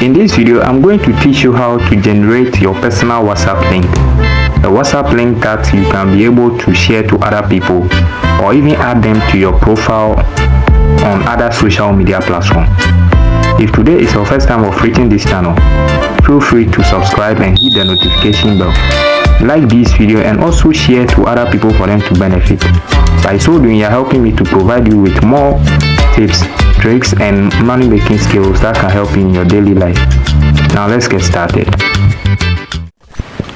In this video, I'm going to teach you how to generate your personal WhatsApp link. A WhatsApp link that you can be able to share to other people or even add them to your profile on other social media platforms. If today is your first time of reaching this channel, feel free to subscribe and hit the notification bell. Like this video and also share to other people for them to benefit. By so doing, you are helping me to provide you with more tips, tricks and money making skills that can help you in your daily life. Now let's get started.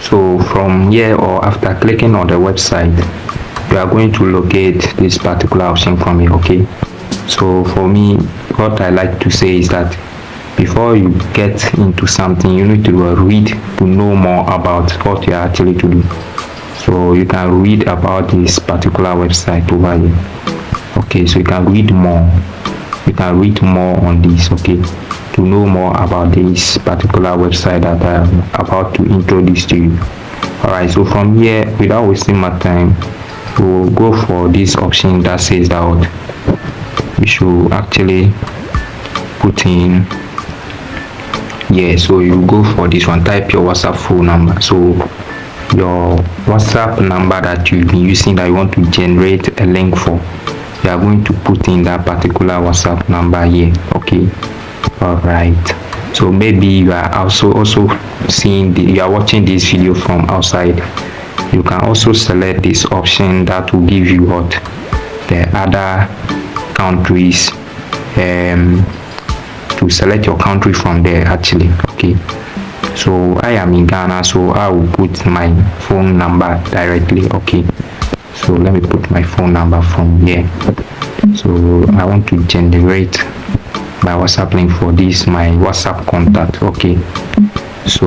So from here, or after clicking on the website, you are going to locate this particular option from here. Okay, so for me, what I like to say is that before you get into something, you need to read to know more about what you are actually to do. So you can read about this particular website over here. Okay, so you can read more. You can read more on this, okay, to know more about this particular website that I am about to introduce to you. Alright, so from here, without wasting my time, we'll go for this option that says that we should actually put in. Yeah, so you go for this one, type your WhatsApp phone number. So your WhatsApp number that you've been using that you want to generate a link for, you are going to put in that particular WhatsApp number here. Okay, all right. So maybe you are also seeing you are watching this video from outside. You can also select this option that will give you what the other countries, to select your country from there actually. Okay, so I am in Ghana, so I will put my phone number directly. Okay, so let me put my phone number from here. So I want to generate my WhatsApp link for this, my WhatsApp contact. Okay, so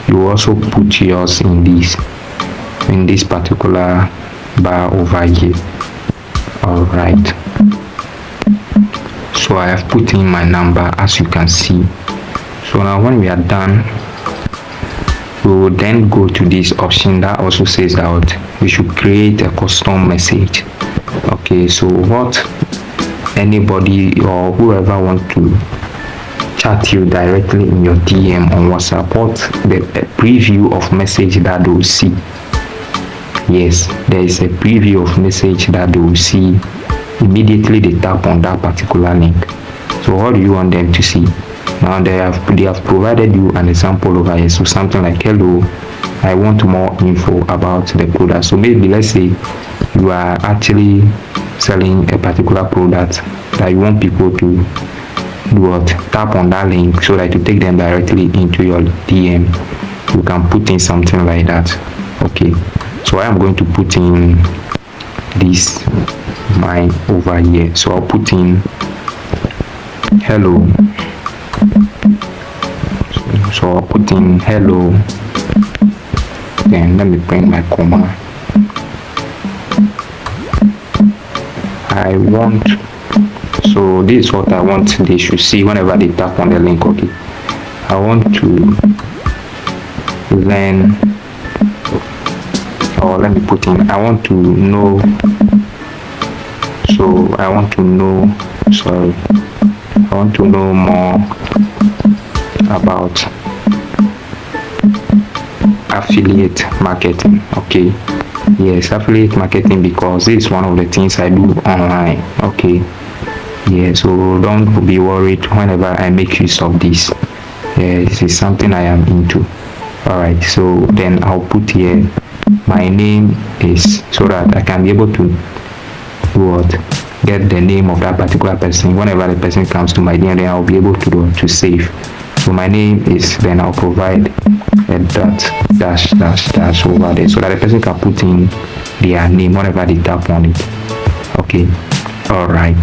you also put yours in this particular bar over here. All right, so I have put in my number, as you can see. So now when we are done, we will then go to this option that also says that we should create a custom message. Okay, so what anybody or whoever want to chat you directly in your DM on WhatsApp, what the preview of message that they will see. Yes, there is a preview of message that they will see immediately they tap on that particular link. So what do you want them to see? Now they have provided you an example over here. So something like, hello, I want more info about the product. So maybe let's say you are actually selling a particular product that you want people to do what? Tap on that link so that you take them directly into your DM. You can put in something like that. Okay, so I am going to put in this mine over here. So I'll put in hello. So I'll put in hello, then let me bring my comma. I want, so this is what I want they should see whenever they tap on the link. Okay, I want to learn, or let me put in, I want to know. So I want to know, sorry, I want to know more about affiliate marketing. Okay, yes, affiliate marketing, because this is one of the things I do online. Okay, yeah, so don't be worried whenever I make use of this. Yeah, this is something I am into. All right, so then I'll put here my name is, so that I can be able to get the name of that particular person. Whenever the person comes to my DM, then I'll be able to save. So my name is, then I'll provide a dot dash over there so that the person can put in their name whenever they tap on it. Okay, all right.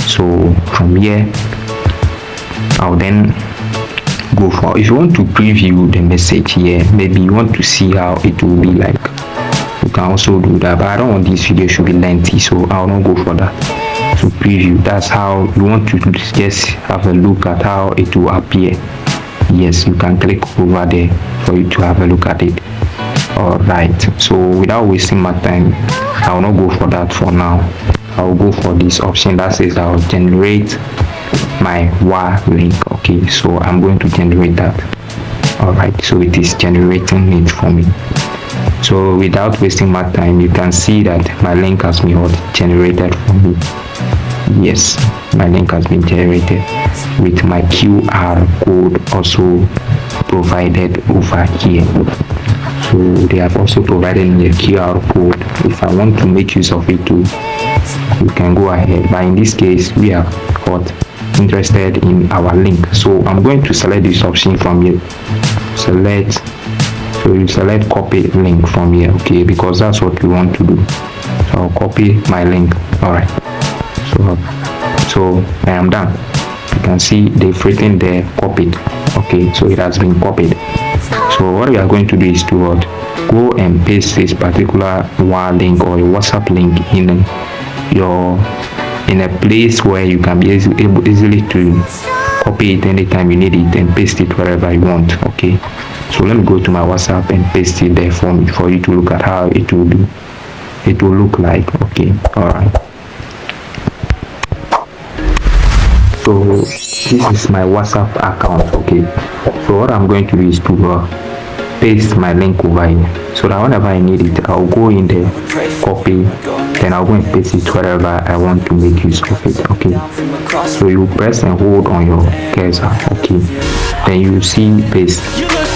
So from here, I'll then go for, if you want to preview the message here, maybe you want to see how it will be like, you can also do that, but I don't want this video should be lengthy, so I'll not go for that. So preview, that's how you want to just have a look at how it will appear. Yes, you can click over there for you to have a look at it. All right, so without wasting my time, I will not go for that for now. I will go for this option that says I'll generate my WA link. Okay, so I'm going to generate that. All right, so it is generating it for me. So without wasting my time, you can see that my link has been generated for me. Yes, my link has been generated with my QR code also provided over here. So they have also provided me a QR code. If I want to make use of it too, you can go ahead, but in this case we are interested in our link. So I'm going to select this option from here. So you select copy link from here, okay, because that's what we want to do. So I'll copy my link. All right, so I am done. You can see they've written there copied. Okay, so it has been copied. So what we are going to do is to go and paste this particular WA link or your WhatsApp link in a place where you can be able easily to copy it anytime you need it and paste it wherever you want. Okay, so let me go to my WhatsApp and paste it there for you to look at how it will look like. Okay, all right. So this is my WhatsApp account. Okay, so what I'm going to do is to paste my link over here, so that whenever I need it, I'll go in there, copy, then I'll go and paste it wherever I want to make use of it. Okay, so you press and hold on your cursor. Okay, then you see paste.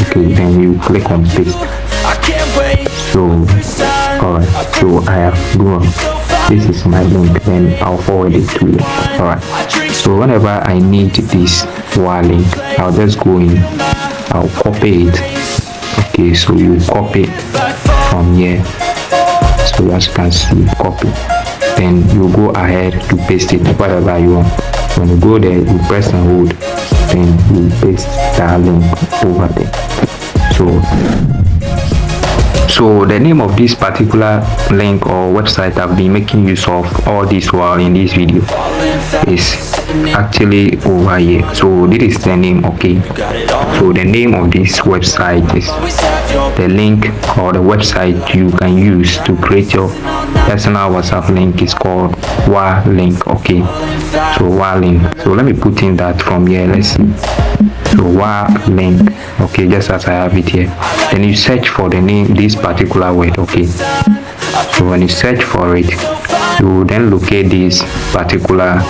Okay, then you click on paste. So alright, so I have gone. This is my link, then I'll forward it to you. Alright, so whenever I need this WA link, I'll just go in, I'll copy it. Okay, so you copy it from here. So as you can see, copy, then you go ahead to paste it wherever you want. When you go there, you press and hold, then you paste that link over there. So the name of this particular link or website I've been making use of all this while in this video is actually over here. So this is the name. Okay, so the name of this website is the link or the website you can use to create your personal WhatsApp link is called WA link. Okay, so WA link. So let me put in that from here. Let's see. So WA link. Okay, just as I have it here. Then you search for the name, this particular word. Okay, so when you search for it, you will then locate this particular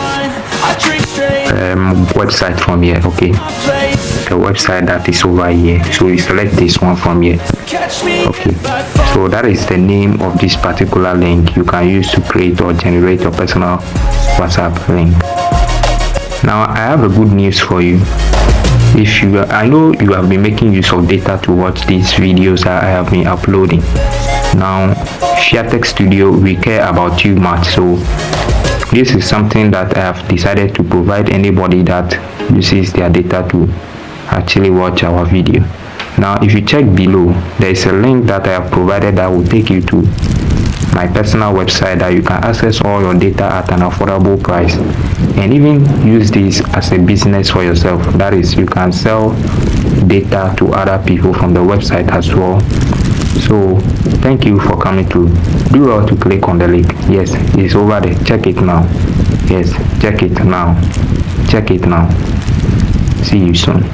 website from here. Okay, the website that is over here. So you select this one from here. Okay, so that is the name of this particular link you can use to create or generate your personal WhatsApp link. Now I have a good news for you. I know you have been making use of data to watch these videos that I have been uploading. Now ShareTech Studio, we care about you much, so this is something that I have decided to provide anybody that uses their data to actually watch our video. Now if you check below, there is a link that I have provided that will take you to my personal website that you can access all your data at an affordable price and even use this as a business for yourself. That is, you can sell data to other people from the website as well. So thank you for coming to. Do well to click on the link. Yes, it's over there. Check it now. Yes, check it now. See you soon.